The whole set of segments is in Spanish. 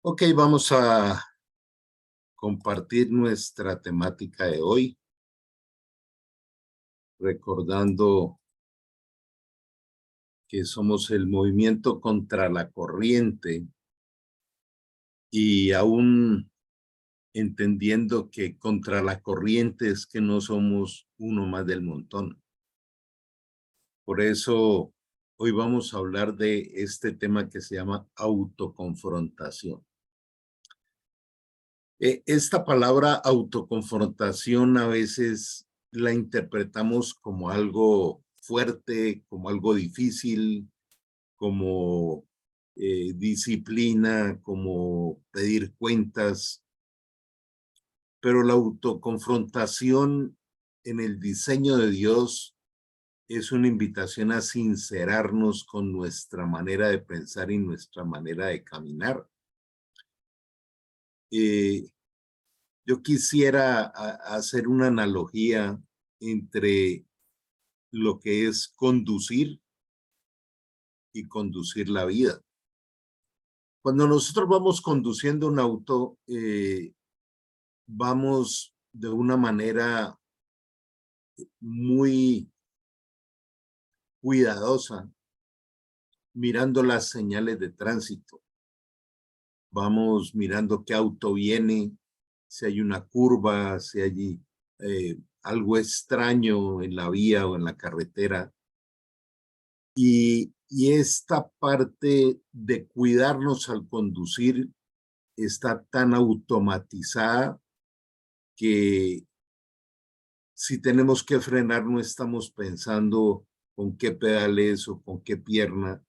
Ok, vamos a compartir nuestra temática de hoy, recordando que somos el movimiento contra la corriente y aún entendiendo que contra la corriente es que no somos uno más del montón. Por eso hoy vamos a hablar de este tema que se llama autoconfrontación. Esta palabra autoconfrontación a veces la interpretamos como algo fuerte, como algo difícil, como disciplina, como pedir cuentas, pero la autoconfrontación en el diseño de Dios es una invitación a sincerarnos con nuestra manera de pensar y nuestra manera de caminar. Eh, Yo quisiera hacer una analogía entre lo que es conducir y conducir la vida. Cuando nosotros vamos conduciendo un auto, vamos de una manera muy cuidadosa, mirando las señales de tránsito. Vamos mirando qué auto viene, si hay una curva, si hay algo extraño en la vía o en la carretera. Y esta parte de cuidarnos al conducir está tan automatizada que si tenemos que frenar no estamos pensando con qué pedales o con qué pierna,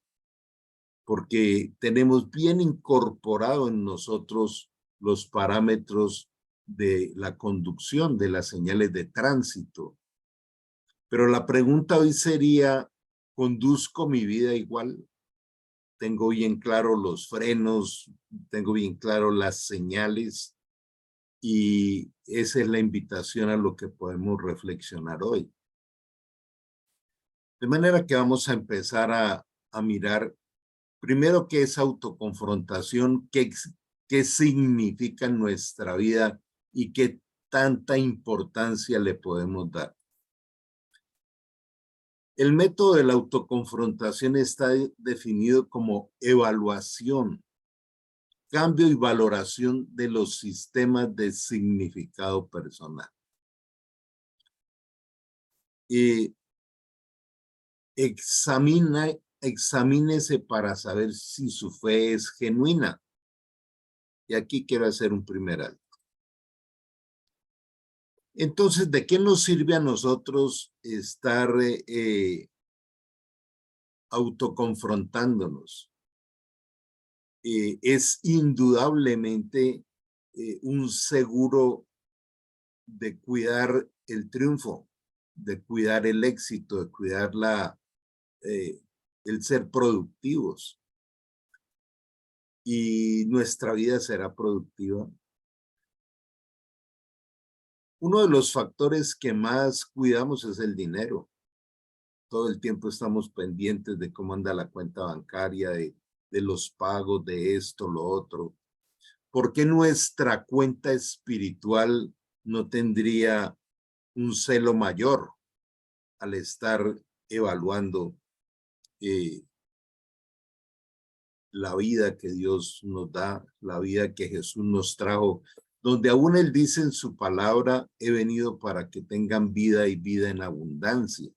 porque tenemos bien incorporado en nosotros los parámetros de la conducción, de las señales de tránsito. Pero la pregunta hoy sería, ¿conduzco mi vida igual? Tengo bien claro los frenos, tengo bien claro las señales y esa es la invitación a lo que podemos reflexionar hoy. De manera que vamos a empezar a mirar primero qué es autoconfrontación, qué significa en nuestra vida y qué tanta importancia le podemos dar. El método de la autoconfrontación está definido como evaluación, cambio y valoración de los sistemas de significado personal. Examínese para saber si su fe es genuina. Y aquí quiero hacer un primer alto. Entonces, ¿de qué nos sirve a nosotros estar autoconfrontándonos? Es indudablemente un seguro de cuidar el triunfo, de cuidar el éxito, de cuidar el ser productivos. Y nuestra vida será productiva. Uno de los factores que más cuidamos es el dinero. Todo el tiempo estamos pendientes de cómo anda la cuenta bancaria, de los pagos, de esto, lo otro. ¿Por qué nuestra cuenta espiritual no tendría un celo mayor al estar evaluando la vida que Dios nos da, la vida que Jesús nos trajo, donde aún Él dice en su palabra, he venido para que tengan vida y vida en abundancia?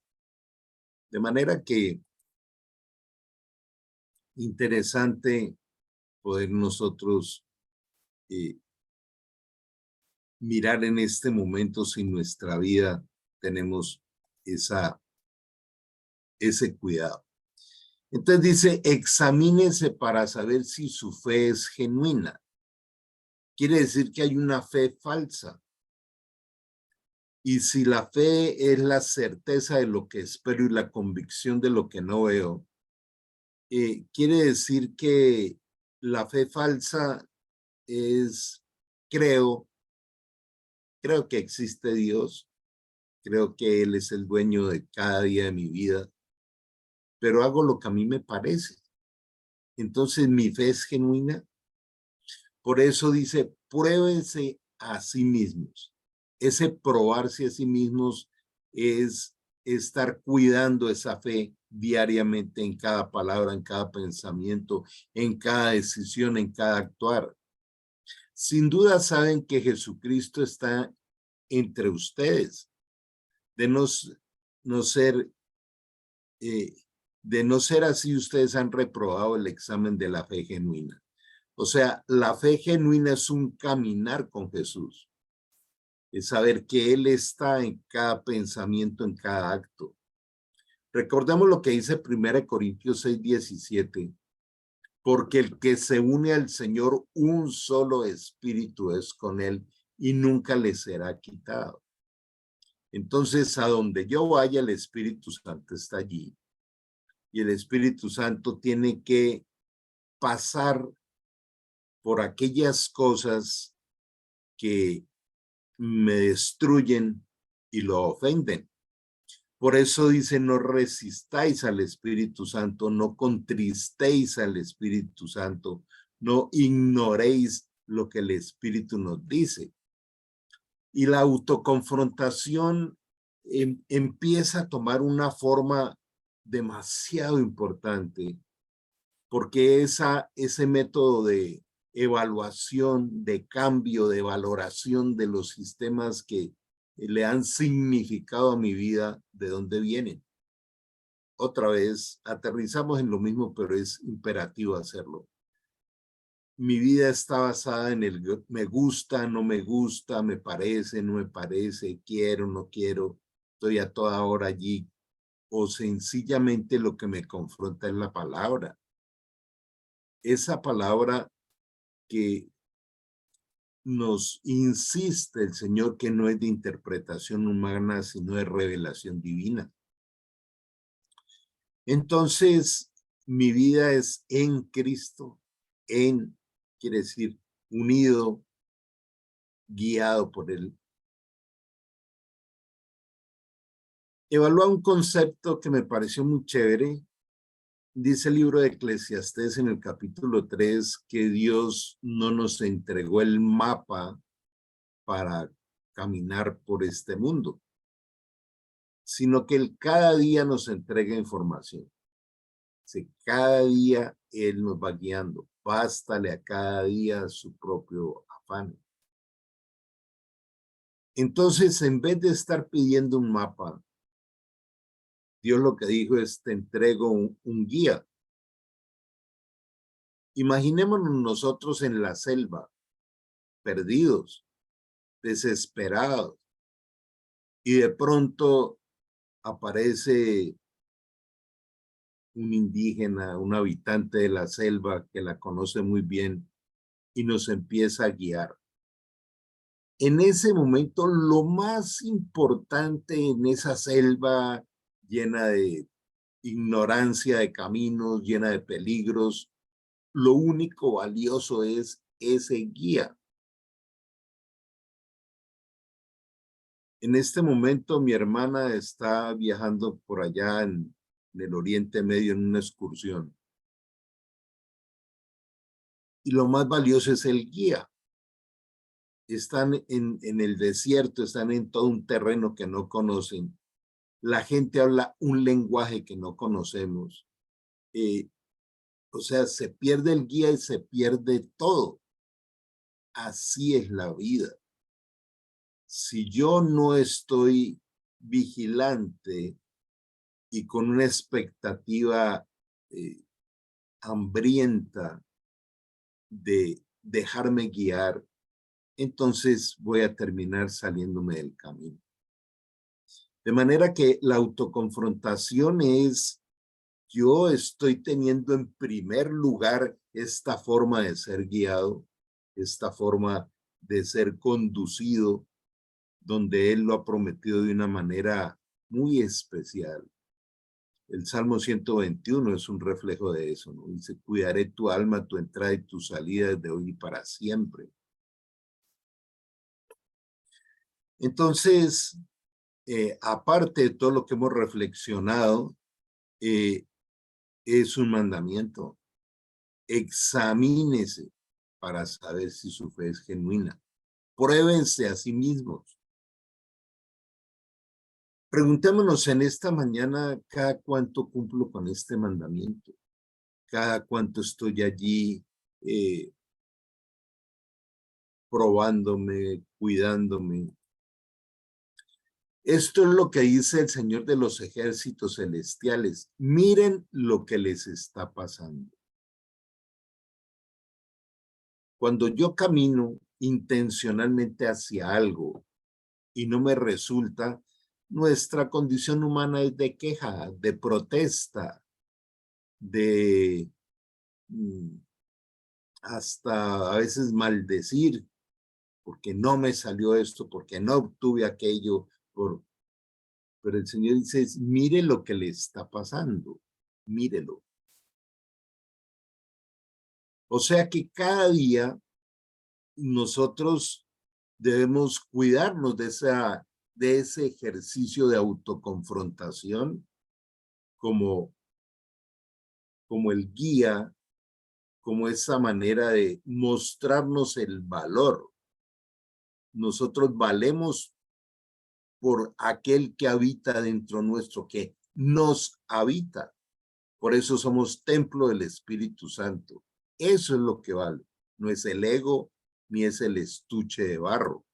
De manera que interesante poder nosotros mirar en este momento si en nuestra vida tenemos ese cuidado. Entonces dice, examínese para saber si su fe es genuina. Quiere decir que hay una fe falsa. Y si la fe es la certeza de lo que espero y la convicción de lo que no veo, quiere decir que la fe falsa es, creo que existe Dios, creo que Él es el dueño de cada día de mi vida, pero hago lo que a mí me parece. Entonces, ¿mi fe es genuina? Por eso dice, pruébense a sí mismos. Ese probarse a sí mismos es estar cuidando esa fe diariamente en cada palabra, en cada pensamiento, en cada decisión, en cada actuar. Sin duda saben que Jesucristo está entre ustedes. De no ser, de no ser así, ustedes han reprobado el examen de la fe genuina. O sea, la fe genuina es un caminar con Jesús. Es saber que Él está en cada pensamiento, en cada acto. Recordemos lo que dice 1 Corintios 6:17. Porque el que se une al Señor, un solo espíritu es con Él y nunca le será quitado. Entonces, a donde yo vaya, el Espíritu Santo está allí. Y el Espíritu Santo tiene que pasar por aquellas cosas que me destruyen y lo ofenden. Por eso dice, no resistáis al Espíritu Santo, no contristéis al Espíritu Santo, no ignoréis lo que el Espíritu nos dice. Y la autoconfrontación empieza a tomar una forma demasiado importante, porque ese método de evaluación, de cambio, de valoración de los sistemas que le han significado a mi vida, ¿de dónde vienen? Otra vez, aterrizamos en lo mismo, pero es imperativo hacerlo. Mi vida está basada en el me gusta, no me gusta, me parece, no me parece, quiero, no quiero, estoy a toda hora allí, o sencillamente lo que me confronta es la palabra. Esa palabra que nos insiste el Señor que no es de interpretación humana, sino de revelación divina. Entonces, mi vida es en Cristo, quiere decir, unido, guiado por Él. Evalúa un concepto que me pareció muy chévere. Dice el libro de Eclesiastés en el capítulo 3 que Dios no nos entregó el mapa para caminar por este mundo, sino que Él cada día nos entrega información. Cada día Él nos va guiando. Bástale a cada día su propio afán. Entonces, en vez de estar pidiendo un mapa, Dios lo que dijo es, te entrego un guía. Imaginémonos nosotros en la selva, perdidos, desesperados, y de pronto aparece un indígena, un habitante de la selva que la conoce muy bien y nos empieza a guiar. En ese momento, lo más importante en esa selva llena de ignorancia de caminos, llena de peligros, lo único valioso es ese guía. En este momento mi hermana está viajando por allá en el Oriente Medio en una excursión. Y lo más valioso es el guía. Están en el desierto, están en todo un terreno que no conocen. La gente habla un lenguaje que no conocemos. O sea, se pierde el guía y se pierde todo. Así es la vida. Si yo no estoy vigilante y con una expectativa hambrienta de dejarme guiar, entonces voy a terminar saliéndome del camino. De manera que la autoconfrontación es, yo estoy teniendo en primer lugar esta forma de ser guiado, esta forma de ser conducido, donde Él lo ha prometido de una manera muy especial. El Salmo 121 es un reflejo de eso, ¿no? Dice, cuidaré tu alma, tu entrada y tu salida desde hoy y para siempre. Entonces, aparte de todo lo que hemos reflexionado, es un mandamiento. Examínese para saber si su fe es genuina. Pruébense a sí mismos. Preguntémonos en esta mañana cada cuánto cumplo con este mandamiento, cada cuánto estoy allí probándome, cuidándome. Esto es lo que dice el Señor de los ejércitos celestiales. Miren lo que les está pasando. Cuando yo camino intencionalmente hacia algo y no me resulta, nuestra condición humana es de queja, de protesta, de hasta a veces maldecir, porque no me salió esto, porque no obtuve aquello. Pero el Señor dice, mire lo que le está pasando, mírelo. O sea que cada día nosotros debemos cuidarnos de ese ejercicio de autoconfrontación como el guía, como esa manera de mostrarnos el valor. Nosotros valemos por aquel que habita dentro nuestro, que nos habita. Por eso somos templo del Espíritu Santo. Eso es lo que vale. No es el ego, ni es el estuche de barro.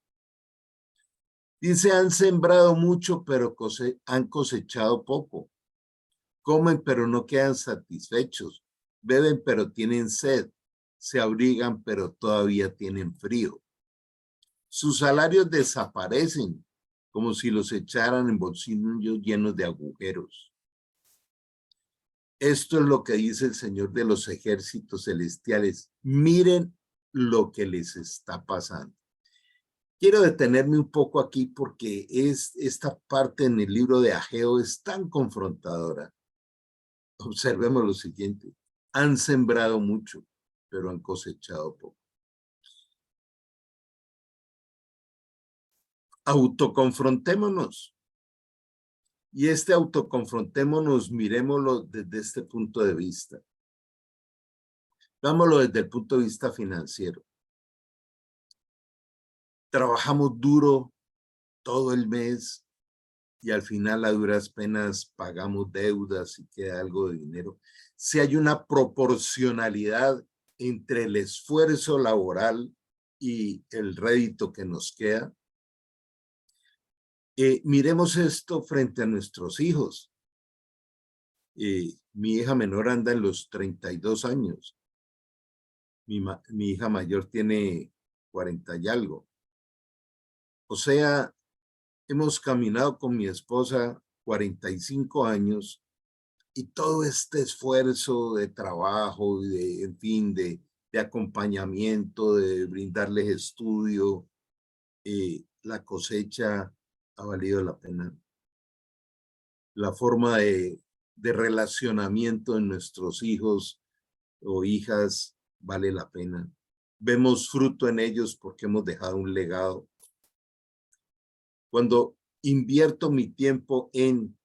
Dice, han sembrado mucho, pero han cosechado poco. Comen, pero no quedan satisfechos. Beben, pero tienen sed. Se abrigan, pero todavía tienen frío. Sus salarios desaparecen, como si los echaran en bolsillos llenos de agujeros. Esto es lo que dice el Señor de los ejércitos celestiales. Miren lo que les está pasando. Quiero detenerme un poco aquí porque esta parte en el libro de Ageo es tan confrontadora. Observemos lo siguiente. Han sembrado mucho, pero han cosechado poco. Autoconfrontémonos. Y autoconfrontémonos, miremoslo desde este punto de vista. Vámonos desde el punto de vista financiero. Trabajamos duro todo el mes y al final a duras penas pagamos deudas y queda algo de dinero. Si hay una proporcionalidad entre el esfuerzo laboral y el rédito que nos queda, miremos esto frente a nuestros hijos. Mi hija menor anda en los 32 años. Mi hija mayor tiene 40 y algo. O sea, hemos caminado con mi esposa 45 años y todo este esfuerzo de trabajo, en fin, de acompañamiento, de brindarles estudio, la cosecha ha valido la pena. La forma de relacionamiento de nuestros hijos o hijas vale la pena. Vemos fruto en ellos porque hemos dejado un legado. Cuando invierto mi tiempo en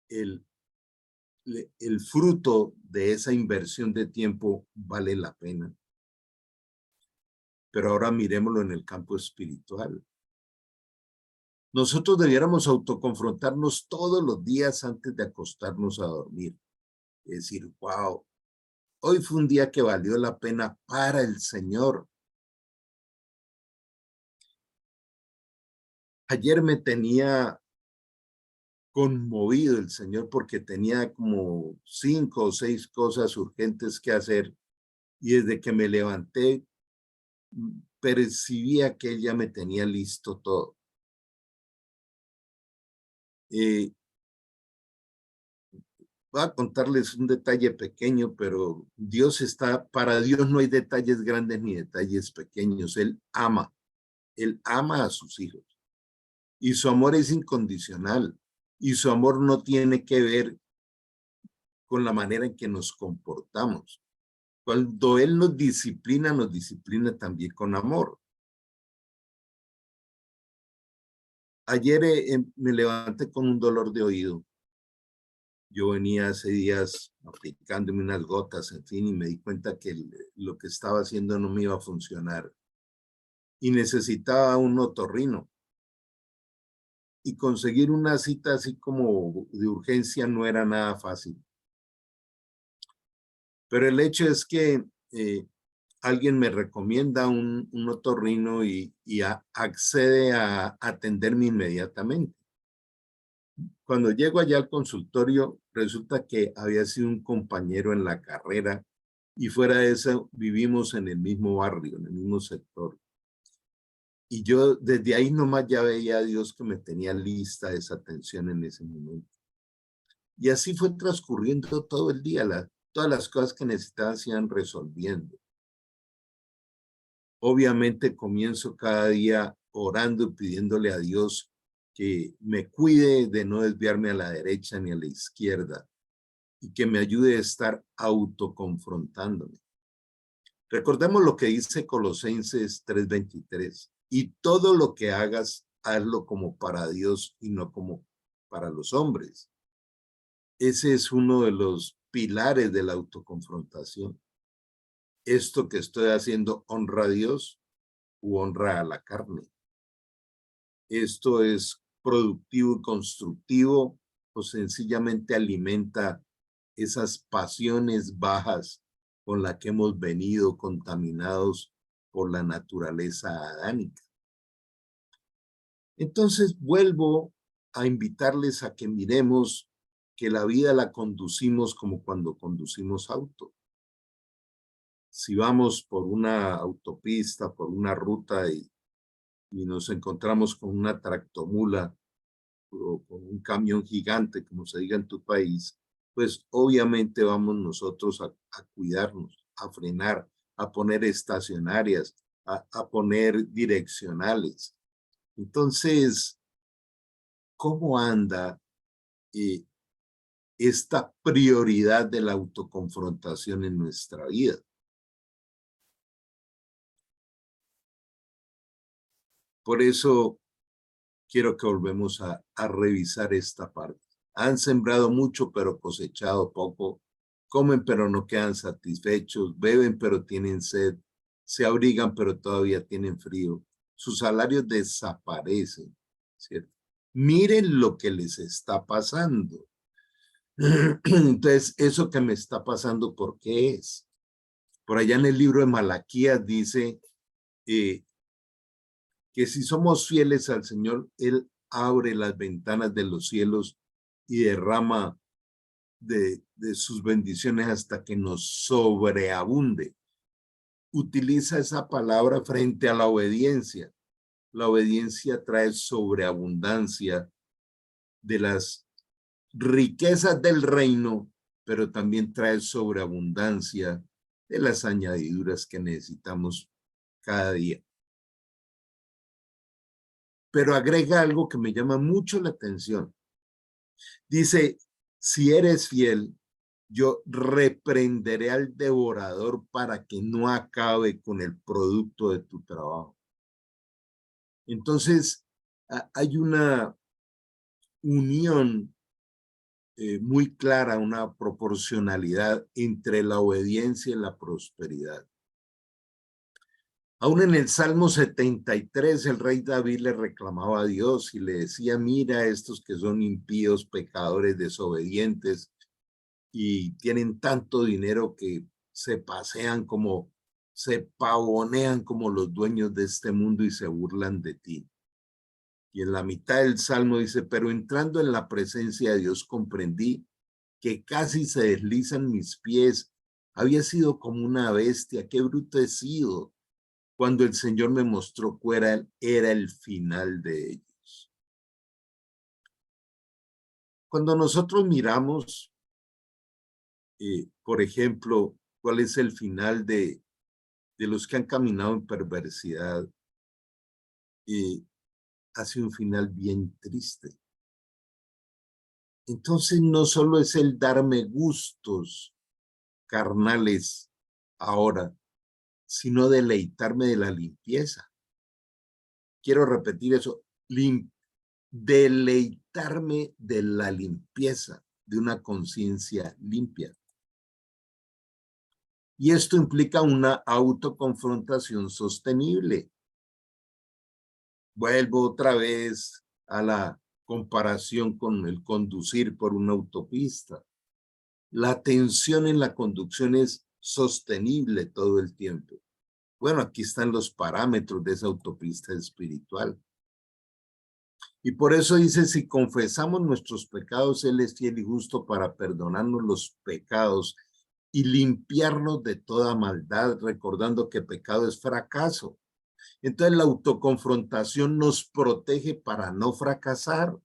el fruto de esa inversión de tiempo, vale la pena. Pero ahora miremoslo en el campo espiritual. Nosotros debiéramos autoconfrontarnos todos los días antes de acostarnos a dormir. Es decir, wow, hoy fue un día que valió la pena para el Señor. Ayer me tenía conmovido el Señor porque tenía como 5 o 6 cosas urgentes que hacer y desde que me levanté percibía que Él ya me tenía listo todo. Voy a contarles un detalle pequeño, pero para Dios no hay detalles grandes ni detalles pequeños. Él ama a sus hijos y su amor es incondicional y su amor no tiene que ver con la manera en que nos comportamos. Cuando Él nos disciplina también con amor. Ayer me levanté con un dolor de oído Yo venía hace días aplicándome unas gotas, en fin, y me di cuenta que lo que estaba haciendo no me iba a funcionar. Y necesitaba un otorrino. Y conseguir una cita así como de urgencia no era nada fácil. Pero el hecho es que alguien me recomienda un otorrino y accede a atenderme inmediatamente. Cuando llego allá al consultorio, resulta que había sido un compañero en la carrera y fuera de eso vivimos en el mismo barrio, en el mismo sector. Y yo desde ahí nomás ya veía a Dios que me tenía lista esa atención en ese momento. Y así fue transcurriendo todo el día, todas las cosas que necesitaba se iban resolviendo. Obviamente comienzo cada día orando y pidiéndole a Dios que me cuide de no desviarme a la derecha ni a la izquierda y que me ayude a estar autoconfrontándome. Recordemos lo que dice Colosenses 3:23, y todo lo que hagas, hazlo como para Dios y no como para los hombres. Ese es uno de los pilares de la autoconfrontación. ¿Esto que estoy haciendo honra a Dios u honra a la carne? ¿Esto es productivo y constructivo o sencillamente alimenta esas pasiones bajas con las que hemos venido contaminados por la naturaleza adánica? Entonces vuelvo a invitarles a que miremos que la vida la conducimos como cuando conducimos auto. Si vamos por una autopista, por una ruta y nos encontramos con una tractomula o con un camión gigante, como se diga en tu país, pues obviamente vamos nosotros a cuidarnos, a frenar, a poner estacionarias, a poner direccionales. Entonces, ¿cómo anda eh, esta prioridad de la autoconfrontación en nuestra vida? Por eso quiero que volvemos a revisar esta parte. Han sembrado mucho, pero cosechado poco. Comen, pero no quedan satisfechos. Beben, pero tienen sed. Se abrigan, pero todavía tienen frío. Sus salarios desaparecen, ¿cierto? Miren lo que les está pasando. Entonces, eso que me está pasando, ¿por qué es? Por allá en el libro de Malaquías dice que si somos fieles al Señor, Él abre las ventanas de los cielos y derrama de sus bendiciones hasta que nos sobreabunde. Utiliza esa palabra frente a la obediencia. La obediencia trae sobreabundancia de las riquezas del reino, pero también trae sobreabundancia de las añadiduras que necesitamos cada día. Pero agrega algo que me llama mucho la atención. Dice, si eres fiel, yo reprenderé al devorador para que no acabe con el producto de tu trabajo. Entonces, hay una unión muy clara, una proporcionalidad entre la obediencia y la prosperidad. Aún en el Salmo 73, el rey David le reclamaba a Dios y le decía, mira estos que son impíos, pecadores, desobedientes, y tienen tanto dinero que se pasean como, se pavonean como los dueños de este mundo y se burlan de ti. Y en la mitad del Salmo dice, pero entrando en la presencia de Dios comprendí que casi se deslizan mis pies. Había sido como una bestia, qué bruto he sido. Cuando el Señor me mostró cuál era el final de ellos. Cuando nosotros miramos, por ejemplo, cuál es el final de los que han caminado en perversidad, hace un final bien triste. Entonces no solo es el darme gustos carnales ahora, sino deleitarme de la limpieza. Quiero repetir eso, deleitarme de la limpieza. de una conciencia limpia. Y esto implica una autoconfrontación sostenible. Vuelvo otra vez a la comparación con el conducir por una autopista. La tensión en la conducción es sostenible todo el tiempo. Bueno, aquí están los parámetros de esa autopista espiritual. Y por eso dice, si confesamos nuestros pecados, Él es fiel y justo para perdonarnos los pecados y limpiarnos de toda maldad, recordando que pecado es fracaso. Entonces la autoconfrontación nos protege para no fracasar.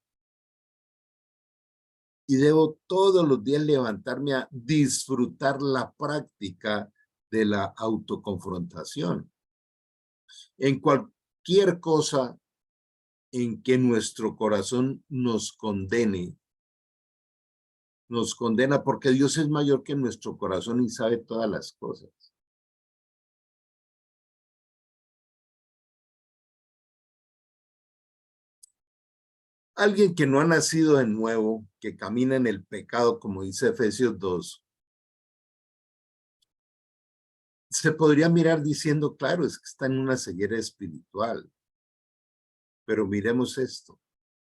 Y debo todos los días levantarme a disfrutar la práctica de la autoconfrontación. En cualquier cosa en que nuestro corazón nos condena porque Dios es mayor que nuestro corazón y sabe todas las cosas. Alguien que no ha nacido de nuevo, que camina en el pecado, como dice Efesios 2, se podría mirar diciendo, claro, es que está en una ceguera espiritual. Pero miremos esto.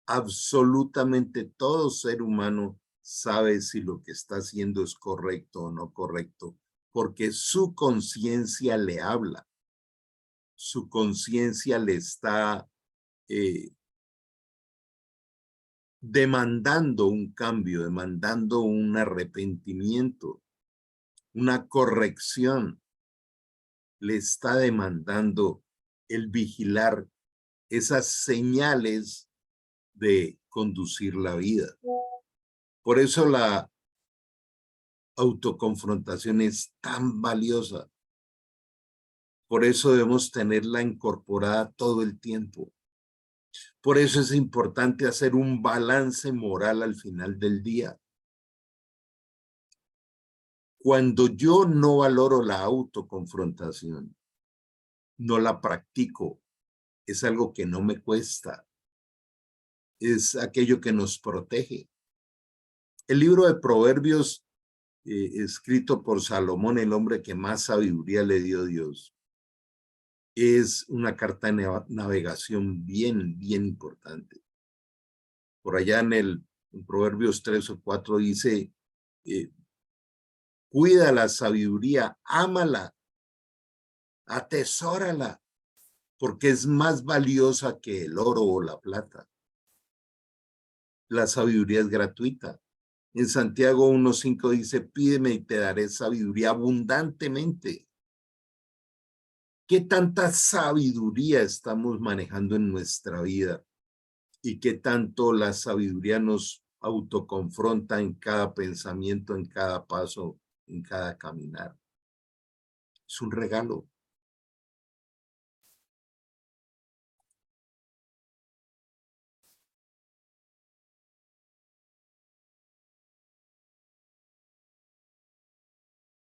Absolutamente todo ser humano sabe si lo que está haciendo es correcto o no correcto, porque su conciencia le habla. Su conciencia le está demandando un cambio, demandando un arrepentimiento, una corrección. Le está demandando el vigilar esas señales de conducir la vida. Por eso la autoconfrontación es tan valiosa. Por eso debemos tenerla incorporada todo el tiempo. Por eso es importante hacer un balance moral al final del día. Cuando yo no valoro la autoconfrontación, no la practico, es algo que no me cuesta, es aquello que nos protege. El libro de Proverbios, escrito por Salomón, el hombre que más sabiduría le dio Dios, es una carta de navegación bien importante. Por allá en Proverbios 3 o 4 dice, cuida la sabiduría, ámala, atesórala, porque es más valiosa que el oro o la plata. La sabiduría es gratuita. En Santiago 1:5 dice, pídeme y te daré sabiduría abundantemente. ¿Qué tanta sabiduría estamos manejando en nuestra vida? ¿Y qué tanto la sabiduría nos autoconfronta en cada pensamiento, en cada paso, en cada caminar? Es un regalo.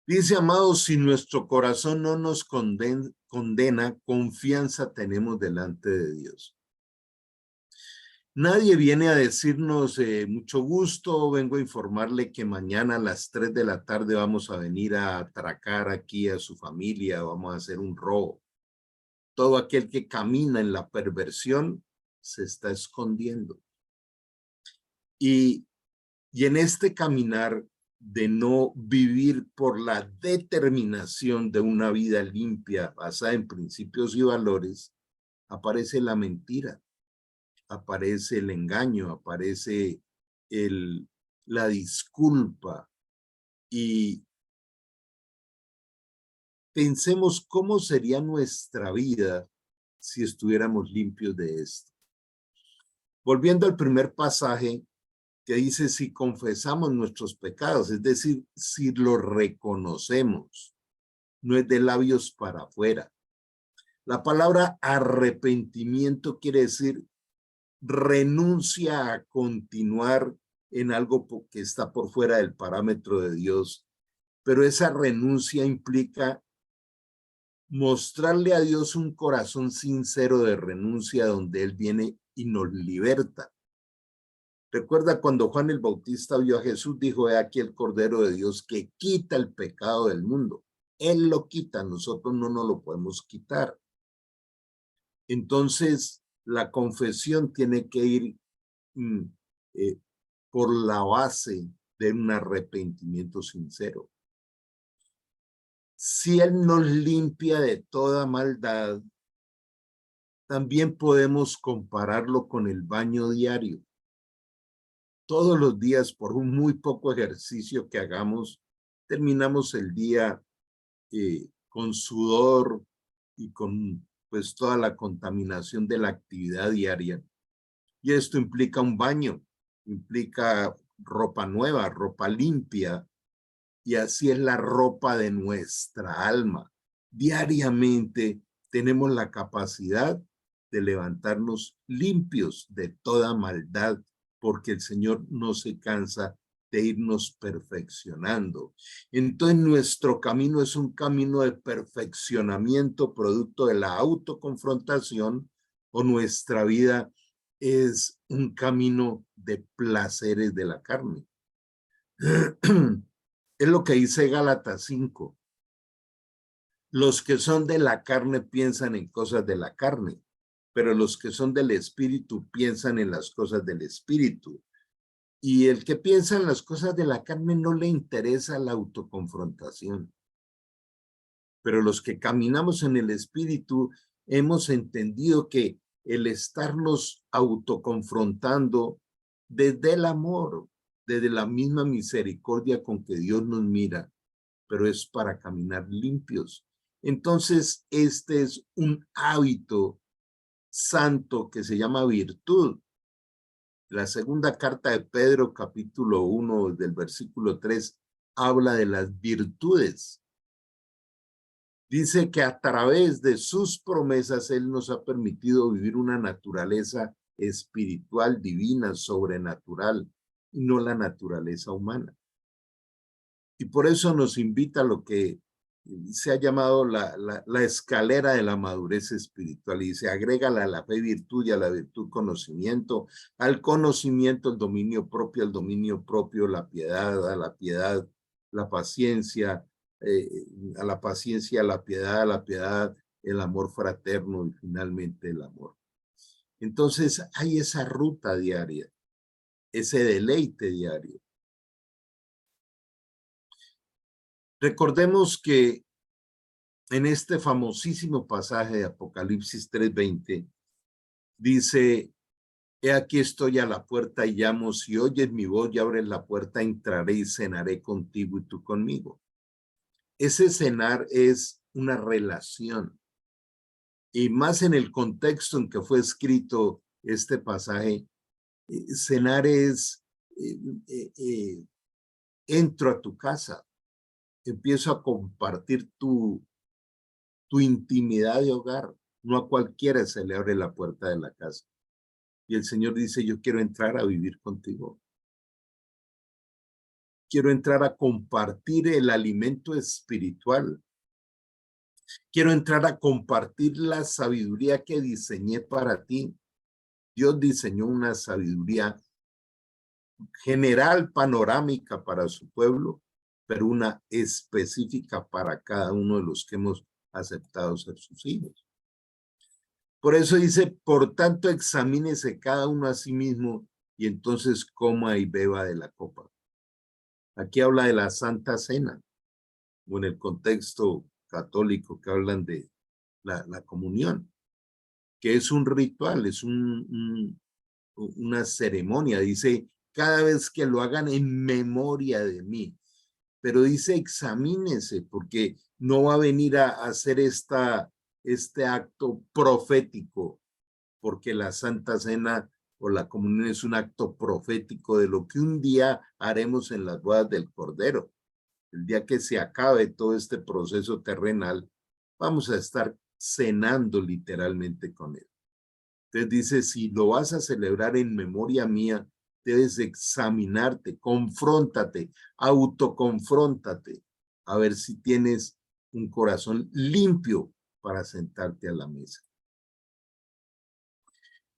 Dice, amados, si nuestro corazón no nos condena, confianza tenemos delante de Dios. Nadie viene a decirnos, mucho gusto, vengo a informarle que mañana a las 3 de la tarde vamos a venir a atracar aquí a su familia, vamos a hacer un robo. Todo aquel que camina en la perversión se está escondiendo. Y en este caminar de no vivir por la determinación de una vida limpia, basada en principios y valores, aparece la mentira, aparece el engaño, aparece la disculpa. Y pensemos cómo sería nuestra vida si estuviéramos limpios de esto. Volviendo al primer pasaje que dice, si confesamos nuestros pecados, es decir, si los reconocemos, no es de labios para afuera. La palabra arrepentimiento quiere decir renuncia a continuar en algo que está por fuera del parámetro de Dios, pero esa renuncia implica mostrarle a Dios un corazón sincero de renuncia donde Él viene y nos liberta. Recuerda cuando Juan el Bautista vio a Jesús, dijo: he aquí el Cordero de Dios que quita el pecado del mundo. Él lo quita, nosotros no nos lo podemos quitar. Entonces, la confesión tiene que ir por la base de un arrepentimiento sincero. Si Él nos limpia de toda maldad, también podemos compararlo con el baño diario. Todos los días, por un muy poco ejercicio que hagamos, terminamos el día con sudor y con pues toda la contaminación de la actividad diaria. Y esto implica un baño, implica ropa nueva, ropa limpia, y así es la ropa de nuestra alma. Diariamente tenemos la capacidad de levantarnos limpios de toda maldad, porque el Señor no se cansa de irnos perfeccionando. Entonces nuestro camino es un camino de perfeccionamiento producto de la autoconfrontación, o nuestra vida es un camino de placeres de la carne. Es lo que dice Gálatas 5. Los que son de la carne piensan en cosas de la carne, pero los que son del Espíritu piensan en las cosas del Espíritu. Y el que piensa en las cosas de la carne no le interesa la autoconfrontación. Pero los que caminamos en el Espíritu hemos entendido que el estarnos autoconfrontando desde el amor, desde la misma misericordia con que Dios nos mira, pero es para caminar limpios. Entonces, este es un hábito santo que se llama virtud. La segunda carta de Pedro, capítulo 1, del versículo 3, habla de las virtudes. Dice que a través de sus promesas Él nos ha permitido vivir una naturaleza espiritual, divina, sobrenatural, y no la naturaleza humana. Y por eso nos invita a lo que se ha llamado la escalera de la madurez espiritual, y se agrega a la fe virtud, y a la virtud conocimiento, al conocimiento el dominio propio, al dominio propio la piedad, a la piedad la paciencia, a la paciencia la piedad el amor fraterno, y finalmente el amor. Entonces hay esa ruta diaria, ese deleite diario. Recordemos que en este famosísimo pasaje de Apocalipsis 3:20 dice: he aquí estoy a la puerta y llamo, si oyes mi voz y abres la puerta, entraré y cenaré contigo y tú conmigo. Ese cenar es una relación, y más en el contexto en que fue escrito este pasaje. Cenar es entro a tu casa, empiezo a compartir tu intimidad de hogar. No a cualquiera se le abre la puerta de la casa. Y el Señor dice: yo quiero entrar a vivir contigo. Quiero entrar a compartir el alimento espiritual. Quiero entrar a compartir la sabiduría que diseñé para ti. Dios diseñó una sabiduría general, panorámica para su pueblo, pero una específica para cada uno de los que hemos aceptado ser sus hijos. Por eso dice: por tanto, examínese cada uno a sí mismo, y entonces coma y beba de la copa. Aquí habla de la Santa Cena, o en el contexto católico que hablan de la comunión, que es un ritual, es una ceremonia. Dice: cada vez que lo hagan en memoria de mí. Pero dice: examínese, porque no va a venir a hacer este acto profético, porque la Santa Cena o la comunión es un acto profético de lo que un día haremos en las bodas del Cordero. El día que se acabe todo este proceso terrenal, vamos a estar cenando literalmente con Él. Entonces dice: si lo vas a celebrar en memoria mía, debes examinarte, confróntate, autoconfróntate, a ver si tienes un corazón limpio para sentarte a la mesa.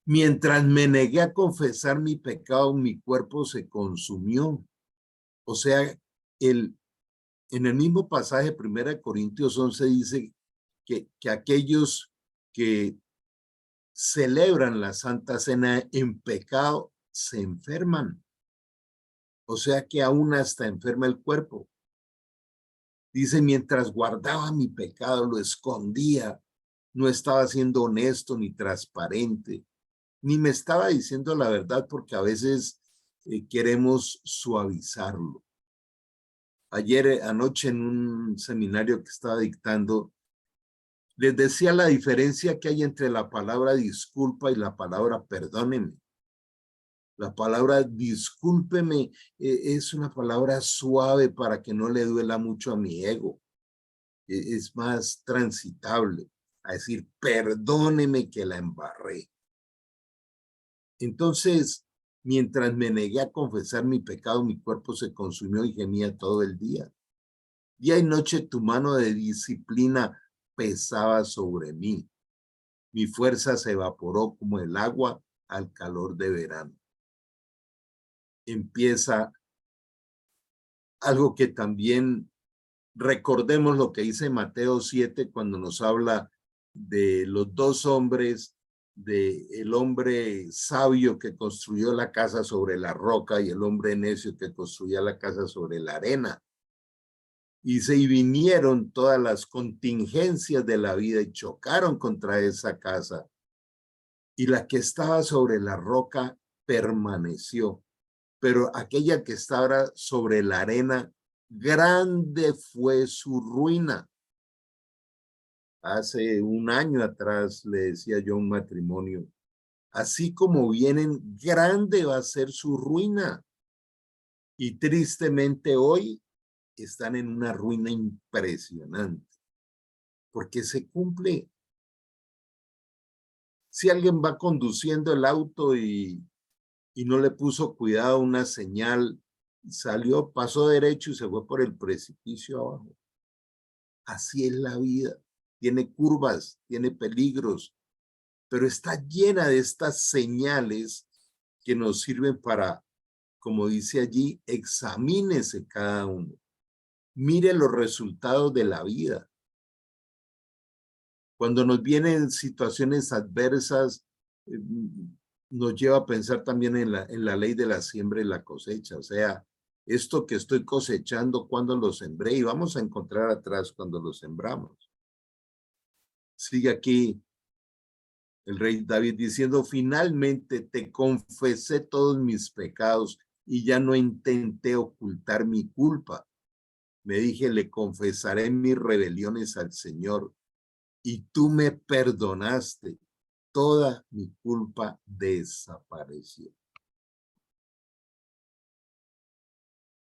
Mientras me negué a confesar mi pecado, mi cuerpo se consumió. O sea, en el mismo pasaje, 1 Corintios 11, dice que aquellos que celebran la Santa Cena en pecado se enferman. O sea que aún hasta enferma el cuerpo. Dice, mientras guardaba mi pecado, lo escondía, no estaba siendo honesto ni transparente, ni me estaba diciendo la verdad, porque a veces queremos suavizarlo. Ayer, anoche, en un seminario que estaba dictando, les decía la diferencia que hay entre la palabra disculpa y la palabra perdóneme. La palabra discúlpeme es una palabra suave para que no le duela mucho a mi ego. Es más transitable a decir, perdóneme que la embarré. Entonces, mientras me negué a confesar mi pecado, mi cuerpo se consumió y gemía todo el día. Día y noche tu mano de disciplina pesaba sobre mí. Mi fuerza se evaporó como el agua al calor de verano. Empieza algo que también recordemos lo que dice Mateo 7 cuando nos habla de los dos hombres, de el hombre sabio que construyó la casa sobre la roca y el hombre necio que construía la casa sobre la arena. Y vinieron todas las contingencias de la vida y chocaron contra esa casa. Y la que estaba sobre la roca permaneció, pero aquella que estaba sobre la arena, grande fue su ruina. Hace un año atrás le decía yo a un matrimonio, así como vienen, grande va a ser su ruina. Y tristemente hoy están en una ruina impresionante, porque se cumple. Si alguien va conduciendo el auto y no le puso cuidado a una señal, salió, pasó derecho y se fue por el precipicio abajo. Así es la vida. Tiene curvas, tiene peligros, pero está llena de estas señales que nos sirven para, como dice allí, examínese cada uno. Mire los resultados de la vida. Cuando nos vienen situaciones adversas, nos lleva a pensar también en la ley de la siembra y la cosecha. O sea, esto que estoy cosechando, cuando lo sembré, y vamos a encontrar atrás cuando lo sembramos. Sigue aquí el rey David diciendo, finalmente te confesé todos mis pecados y ya no intenté ocultar mi culpa. Me dije, le confesaré mis rebeliones al Señor y tú me perdonaste. Toda mi culpa desapareció.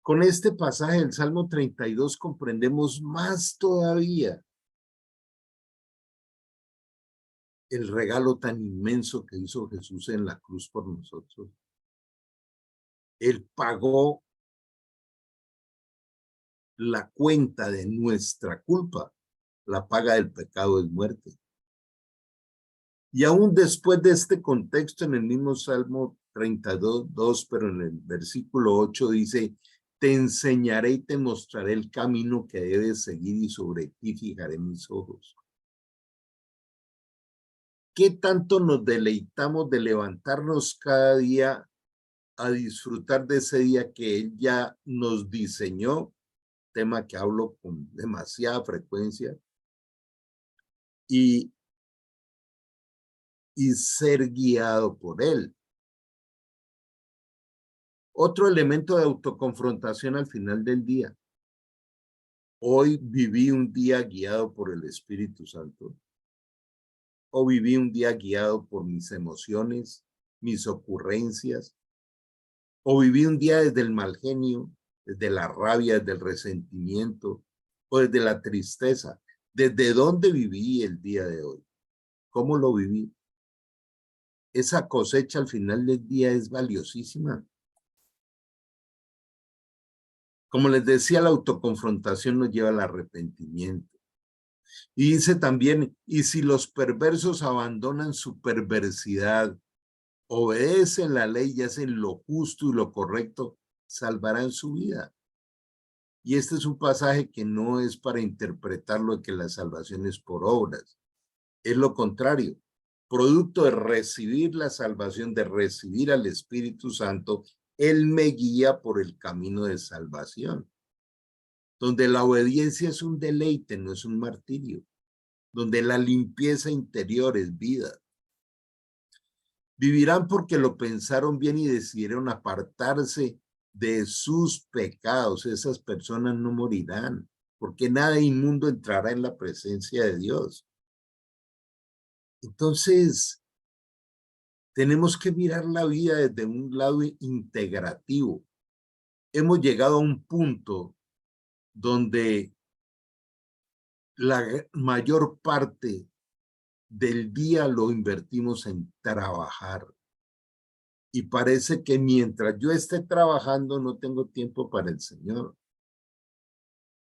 Con este pasaje del Salmo 32 comprendemos más todavía el regalo tan inmenso que hizo Jesús en la cruz por nosotros. Él pagó la cuenta de nuestra culpa. La paga del pecado es muerte. Y aún después de este contexto, en el mismo Salmo 32, pero en el versículo 8 dice, te enseñaré y te mostraré el camino que debes seguir y sobre ti fijaré mis ojos. ¿Qué tanto nos deleitamos de levantarnos cada día a disfrutar de ese día que Él ya nos diseñó? Tema que hablo con demasiada frecuencia. Y ser guiado por Él. Otro elemento de autoconfrontación al final del día. Hoy viví un día guiado por el Espíritu Santo. O viví un día guiado por mis emociones, mis ocurrencias. O viví un día desde el mal genio, desde la rabia, desde el resentimiento, o desde la tristeza. ¿Desde dónde viví el día de hoy? ¿Cómo lo viví? Esa cosecha al final del día es valiosísima. Como les decía, la autoconfrontación nos lleva al arrepentimiento. Y dice también, y si los perversos abandonan su perversidad obedecen la ley y hacen lo justo y lo correcto, salvarán su vida. Y este es un pasaje que no es para interpretarlo de que la salvación es por obras. Es lo contrario. Producto de recibir la salvación, de recibir al Espíritu Santo, Él me guía por el camino de salvación, donde la obediencia es un deleite, no es un martirio, donde la limpieza interior es vida. Vivirán porque lo pensaron bien y decidieron apartarse de sus pecados. Esas personas no morirán, porque nada inmundo entrará en la presencia de Dios. Entonces, tenemos que mirar la vida desde un lado integrativo. Hemos llegado a un punto donde la mayor parte del día lo invertimos en trabajar. Y parece que mientras yo esté trabajando no tengo tiempo para el Señor.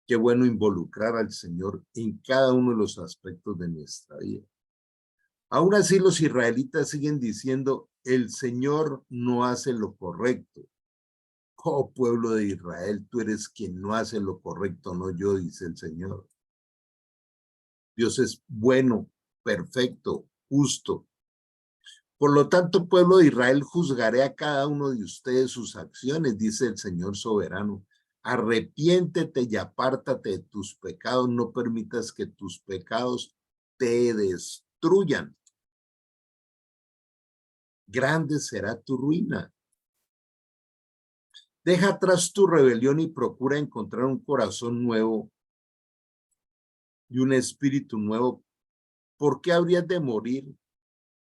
Qué bueno involucrar al Señor en cada uno de los aspectos de nuestra vida. Aún así los israelitas siguen diciendo, el Señor no hace lo correcto. Oh pueblo de Israel, tú eres quien no hace lo correcto, no yo, dice el Señor. Dios es bueno, perfecto, justo. Por lo tanto, pueblo de Israel, juzgaré a cada uno de ustedes sus acciones, dice el Señor soberano. Arrepiéntete y apártate de tus pecados, no permitas que tus pecados te destruyan. Grande será tu ruina. Deja atrás tu rebelión y procura encontrar un corazón nuevo y un espíritu nuevo. ¿Por qué habrías de morir,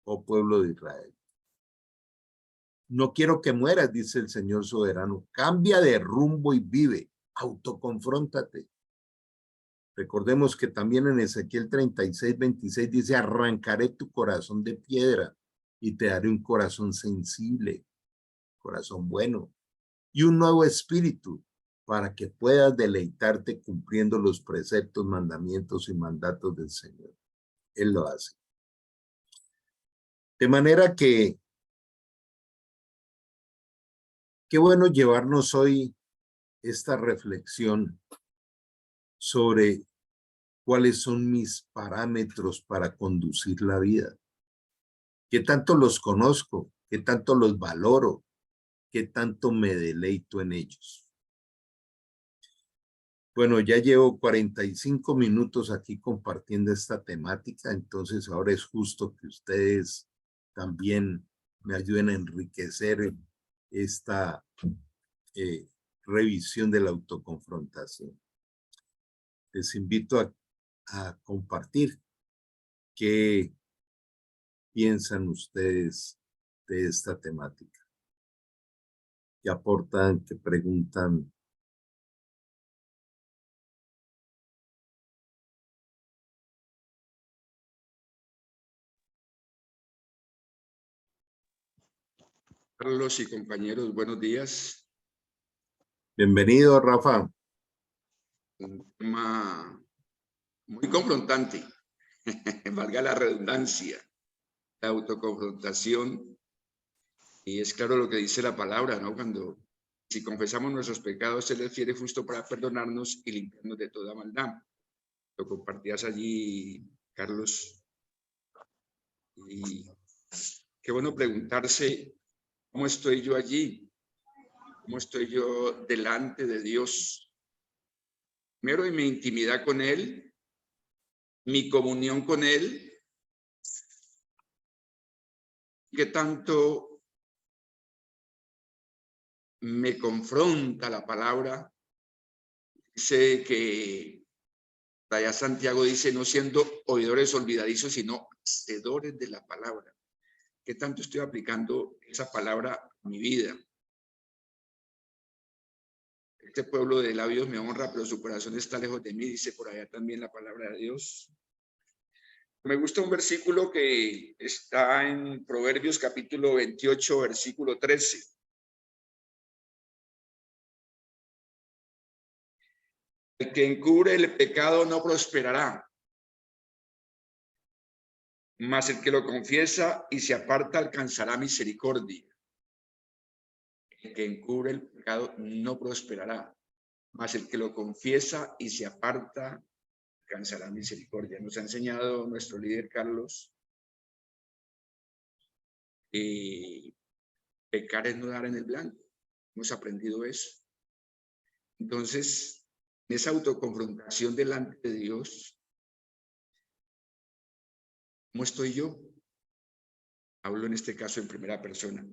oh pueblo de Israel? No quiero que mueras, dice el Señor soberano. Cambia de rumbo y vive. Autoconfróntate. Recordemos que también en Ezequiel 36:26 dice, arrancaré tu corazón de piedra y te daré un corazón sensible, corazón bueno, y un nuevo espíritu para que puedas deleitarte cumpliendo los preceptos, mandamientos y mandatos del Señor. Él lo hace. De manera que, qué bueno llevarnos hoy esta reflexión sobre cuáles son mis parámetros para conducir la vida. ¿Qué tanto los conozco? ¿Qué tanto los valoro? ¿Qué tanto me deleito en ellos? Bueno, ya llevo 45 minutos aquí compartiendo esta temática, entonces ahora es justo que ustedes también me ayuden a enriquecer esta revisión de la autoconfrontación. Les invito a compartir qué piensan ustedes de esta temática, qué aportan, qué preguntan. Carlos y compañeros, buenos días. Bienvenido, Rafa. Un tema muy confrontante, valga la redundancia, la autoconfrontación. Y es claro lo que dice la palabra, ¿no? Cuando, si confesamos nuestros pecados, Él es fiel y justo para perdonarnos y limpiarnos de toda maldad. Lo compartías allí, Carlos. Y qué bueno preguntarse, ¿cómo estoy yo allí? ¿Cómo estoy yo delante de Dios? Primero en mi intimidad con Él, mi comunión con Él, qué tanto me confronta la palabra. Dice que allá Santiago dice, no siendo oidores olvidadizos, sino hacedores de la palabra. ¿Qué tanto estoy aplicando esa palabra a mi vida? Este pueblo de labios me honra, pero su corazón está lejos de mí, dice por allá también la palabra de Dios. Me gusta un versículo que está en Proverbios capítulo 28, versículo 13. El que encubre el pecado no prosperará, mas el que lo confiesa y se aparta alcanzará misericordia. El que encubre el pecado no prosperará, mas el que lo confiesa y se aparta alcanzará misericordia. Nos ha enseñado nuestro líder Carlos, pecar es no dar en el blanco. Hemos aprendido eso. Entonces, en esa autoconfrontación delante de Dios, ¿cómo estoy yo? Hablo en este caso en primera persona.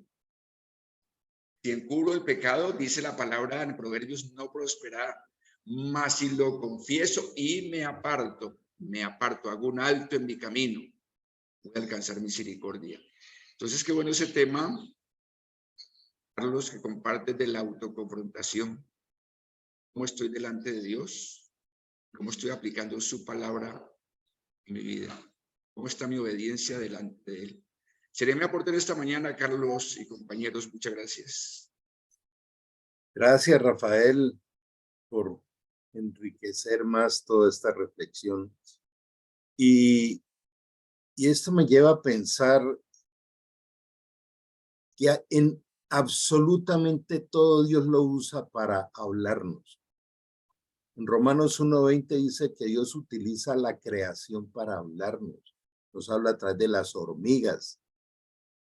Si encubro el pecado, dice la palabra en Proverbios, no prosperará. Mas si lo confieso y me aparto, hago un alto en mi camino, voy a alcanzar misericordia. Entonces, qué bueno ese tema, Carlos, que compartes de la autoconfrontación. ¿Cómo estoy delante de Dios? ¿Cómo estoy aplicando su palabra en mi vida? ¿Cómo está mi obediencia delante de Él? Seré mi aporte en esta mañana, Carlos y compañeros. Muchas gracias. Gracias, Rafael, por enriquecer más toda esta reflexión. Y esto me lleva a pensar que en absolutamente todo Dios lo usa para hablarnos. En Romanos 1:20 dice que Dios utiliza la creación para hablarnos. Nos habla a través de las hormigas,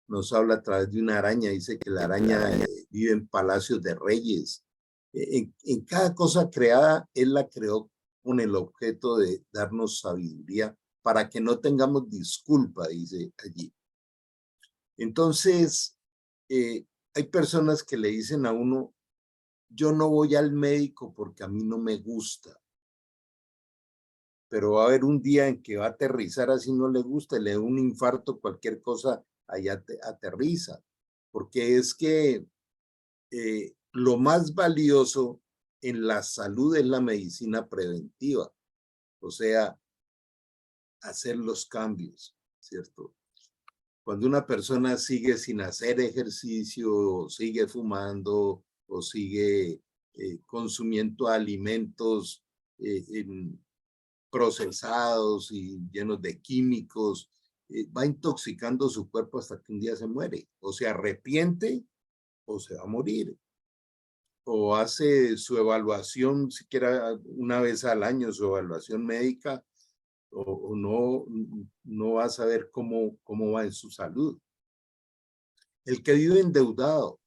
nos habla a través de una araña, dice que la araña vive en palacios de reyes. En cada cosa creada, Él la creó con el objeto de darnos sabiduría para que no tengamos disculpa, dice allí. Entonces, hay personas que le dicen a uno, yo no voy al médico porque a mí no me gusta. Pero va a haber un día en que va a aterrizar así no le gusta, le da un infarto, cualquier cosa, allá aterriza. Porque es que lo más valioso en la salud es la medicina preventiva. O sea, hacer los cambios, ¿cierto? Cuando una persona sigue sin hacer ejercicio, o sigue fumando, o sigue consumiendo alimentos procesados y llenos de químicos, va intoxicando su cuerpo hasta que un día se muere. O se arrepiente o se va a morir. O hace su evaluación, siquiera una vez al año, su evaluación médica, o no va a saber cómo va en su salud. El que vive endeudado,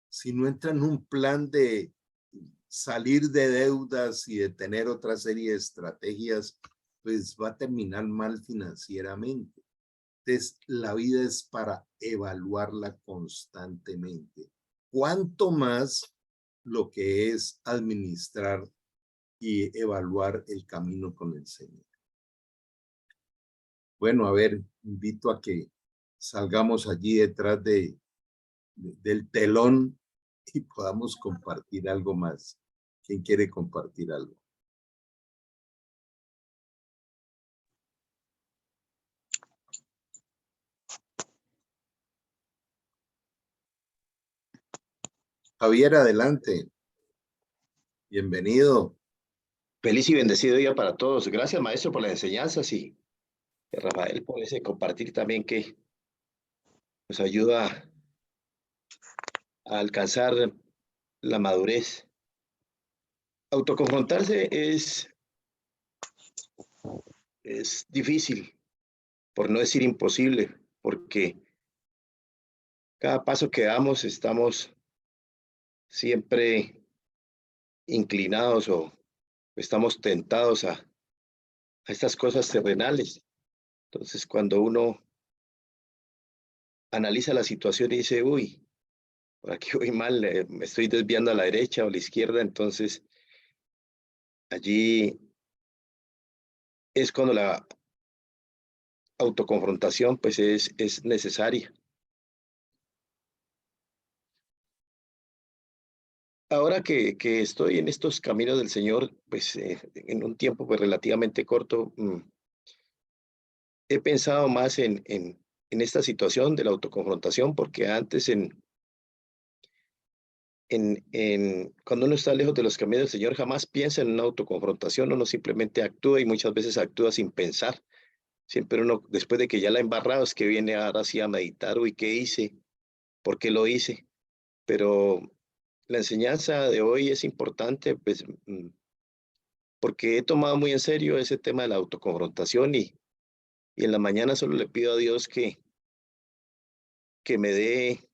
si no entra en un plan de salir de deudas y de tener otra serie de estrategias, pues va a terminar mal financieramente. Entonces, la vida es para evaluarla constantemente. Cuanto más lo que es administrar y evaluar el camino con el Señor. Bueno, a ver, invito a que salgamos allí detrás del telón y podamos compartir algo más. ¿Quién quiere compartir algo? Javier, adelante. Bienvenido. Feliz y bendecido día para todos. Gracias, maestro, por las enseñanzas y Rafael por ese compartir también que nos ayuda a alcanzar la madurez. Autoconfrontarse es difícil, por no decir imposible, porque cada paso que damos estamos siempre inclinados o estamos tentados a estas cosas terrenales. Entonces, cuando uno analiza la situación y dice, uy, por aquí voy mal, me estoy desviando a la derecha o a la izquierda, entonces allí es cuando la autoconfrontación pues es necesaria. Ahora que estoy en estos caminos del Señor, pues en un tiempo pues relativamente corto, he pensado más en esta situación de la autoconfrontación, porque antes cuando uno está lejos de los caminos del Señor, jamás piensa en una autoconfrontación, uno simplemente actúa y muchas veces actúa sin pensar. Siempre uno, después de que ya la ha embarrado, es que viene ahora sí a meditar, uy, ¿qué hice? ¿Por qué lo hice? Pero la enseñanza de hoy es importante, pues, porque he tomado muy en serio ese tema de la autoconfrontación y en la mañana solo le pido a Dios que me dé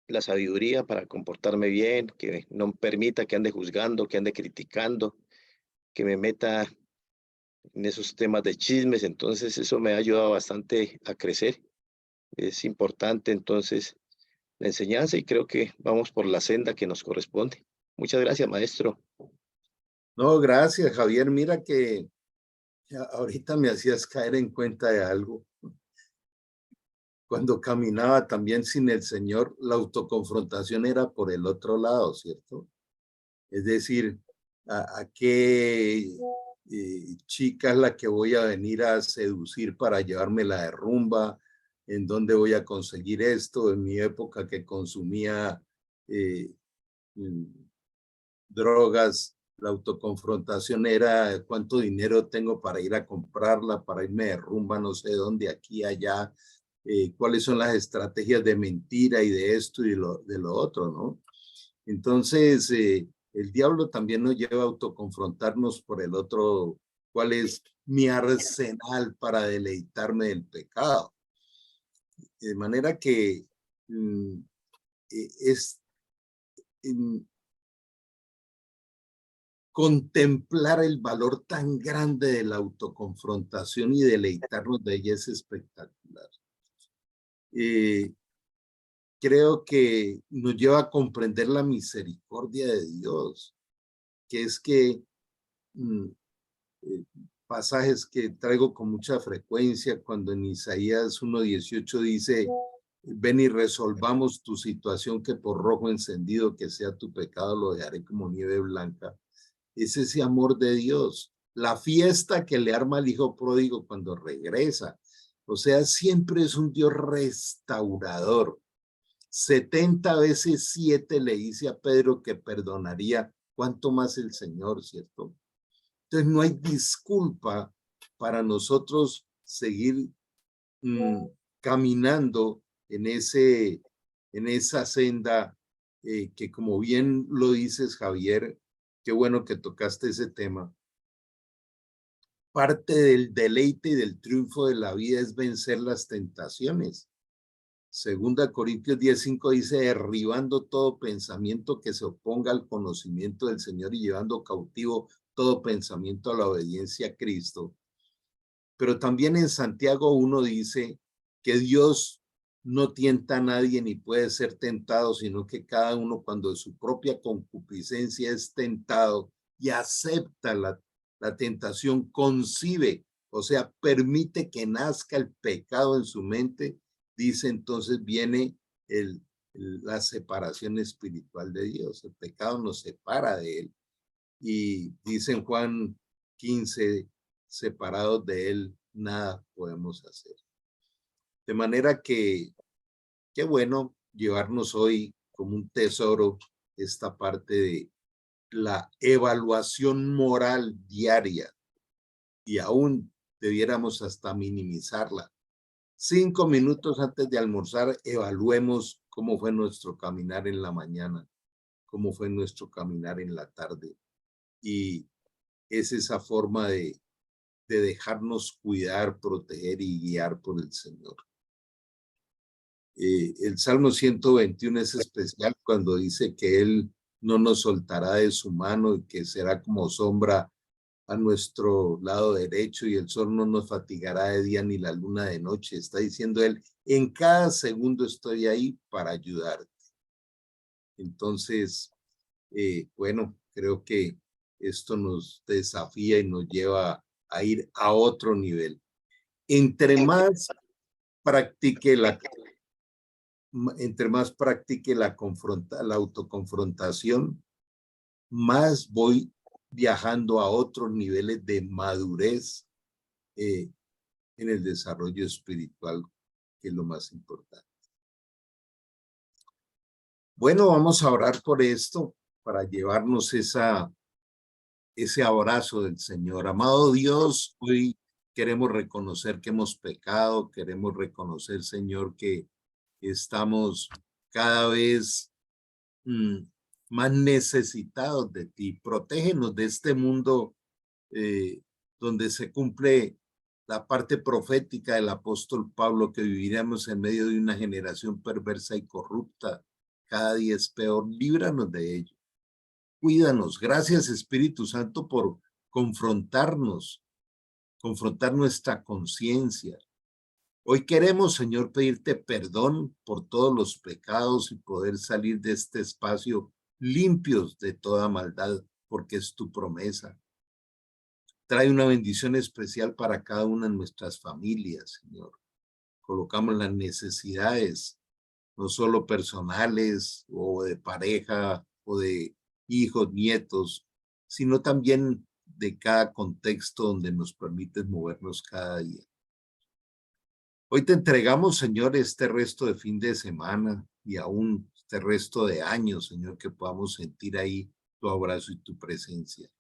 la sabiduría para comportarme bien, que no permita que ande juzgando, que ande criticando, que me meta en esos temas de chismes. Entonces eso me ha ayudado bastante a crecer. Es importante entonces la enseñanza y creo que vamos por la senda que nos corresponde. Muchas gracias, maestro. No, gracias, Javier. Mira que ahorita me hacías caer en cuenta de algo. Cuando caminaba también sin el Señor, la autoconfrontación era por el otro lado, ¿cierto? Es decir, a qué chica es la que voy a venir a seducir para llevármela de rumba, en dónde voy a conseguir esto, en mi época que consumía eh, mm, drogas, la autoconfrontación era cuánto dinero tengo para ir a comprarla, para irme de rumba, no sé dónde, aquí, allá, cuáles son las estrategias de mentira y de esto y de lo otro, ¿no? Entonces, el diablo también nos lleva a autoconfrontarnos por el otro, cuál es mi arsenal para deleitarme del pecado. De manera que es contemplar el valor tan grande de la autoconfrontación y deleitarnos de ella es espectacular. Creo que nos lleva a comprender la misericordia de Dios, que es que pasajes que traigo con mucha frecuencia cuando en Isaías 1:18 dice, ven y resolvamos tu situación, que por rojo encendido que sea tu pecado lo dejaré como nieve blanca. Es ese amor de Dios, la fiesta que le arma al hijo pródigo cuando regresa. O sea, siempre es un Dios restaurador. 70 veces 7 le dice a Pedro que perdonaría, cuánto más el Señor, ¿cierto? Entonces no hay disculpa para nosotros seguir caminando en esa senda que, como bien lo dices, Javier, qué bueno que tocaste ese tema. Parte del deleite y del triunfo de la vida es vencer las tentaciones. 2 Corintios 10:5 dice, derribando todo pensamiento que se oponga al conocimiento del Señor y llevando cautivo todo pensamiento a la obediencia a Cristo. Pero también en Santiago 1 dice que Dios no tienta a nadie ni puede ser tentado, sino que cada uno cuando de su propia concupiscencia es tentado y acepta la tentación, concibe, o sea, permite que nazca el pecado en su mente, dice entonces viene la separación espiritual de Dios. El pecado nos separa de él. Y dice en Juan 15, separados de él, nada podemos hacer. De manera que, qué bueno llevarnos hoy como un tesoro esta parte de la evaluación moral diaria y aún debiéramos hasta minimizarla. 5 minutos antes de almorzar, evaluemos cómo fue nuestro caminar en la mañana, cómo fue nuestro caminar en la tarde. Y es esa forma de dejarnos cuidar, proteger y guiar por el Señor. El Salmo 121 es especial cuando dice que Él no nos soltará de su mano y que será como sombra a nuestro lado derecho y el sol no nos fatigará de día ni la luna de noche. Está diciendo Él, en cada segundo estoy ahí para ayudarte. Entonces, bueno, creo que esto nos desafía y nos lleva a ir a otro nivel. Entre más practique la la autoconfrontación, más voy viajando a otros niveles de madurez en el desarrollo espiritual, que es lo más importante. Bueno, vamos a orar por esto para llevarnos ese abrazo del Señor. Amado Dios, hoy queremos reconocer que hemos pecado, queremos reconocer, Señor, que estamos cada vez más necesitados de ti. Protégenos de este mundo donde se cumple la parte profética del apóstol Pablo, que viviremos en medio de una generación perversa y corrupta. Cada día es peor. Líbranos de ello. Cuídanos. Gracias, Espíritu Santo, por confrontarnos, confrontar nuestra conciencia. Hoy queremos, Señor, pedirte perdón por todos los pecados y poder salir de este espacio limpios de toda maldad, porque es tu promesa. Trae una bendición especial para cada una de nuestras familias, Señor. Colocamos las necesidades, no solo personales o de pareja o de hijos, nietos, sino también de cada contexto donde nos permites movernos cada día. Hoy te entregamos, Señor, este resto de fin de semana y aún este resto de año, Señor, que podamos sentir ahí tu abrazo y tu presencia.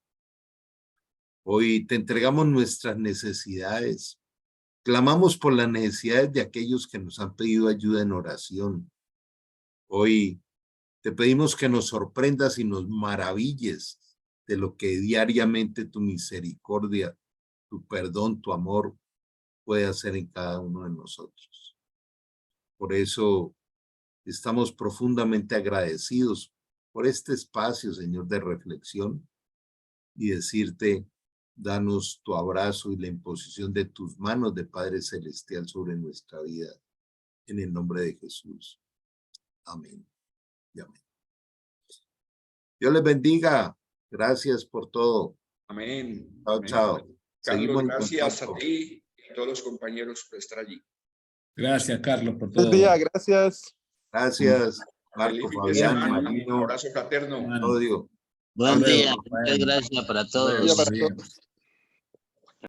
Hoy te entregamos nuestras necesidades. Clamamos por las necesidades de aquellos que nos han pedido ayuda en oración. Hoy te pedimos que nos sorprendas y nos maravilles de lo que diariamente tu misericordia, tu perdón, tu amor puede hacer en cada uno de nosotros. Por eso estamos profundamente agradecidos por este espacio, Señor, de reflexión y decirte, danos tu abrazo y la imposición de tus manos de Padre Celestial sobre nuestra vida. En el nombre de Jesús. Amén. Y amén. Dios les bendiga. Gracias por todo. Amén. Chao, Amén. chao. Carlos, Seguimos en gracias a contacto. ti y a todos los compañeros por estar allí. Gracias, Carlos, por todo. Buen día, gracias. Gracias, Marco, Feliz fin de Fabián, semana. Marino, Un abrazo fraterno. Claudio. Buen Hasta luego, día, Rafael. muchas gracias para Hasta luego, todos. Buen día para muy bien. todos.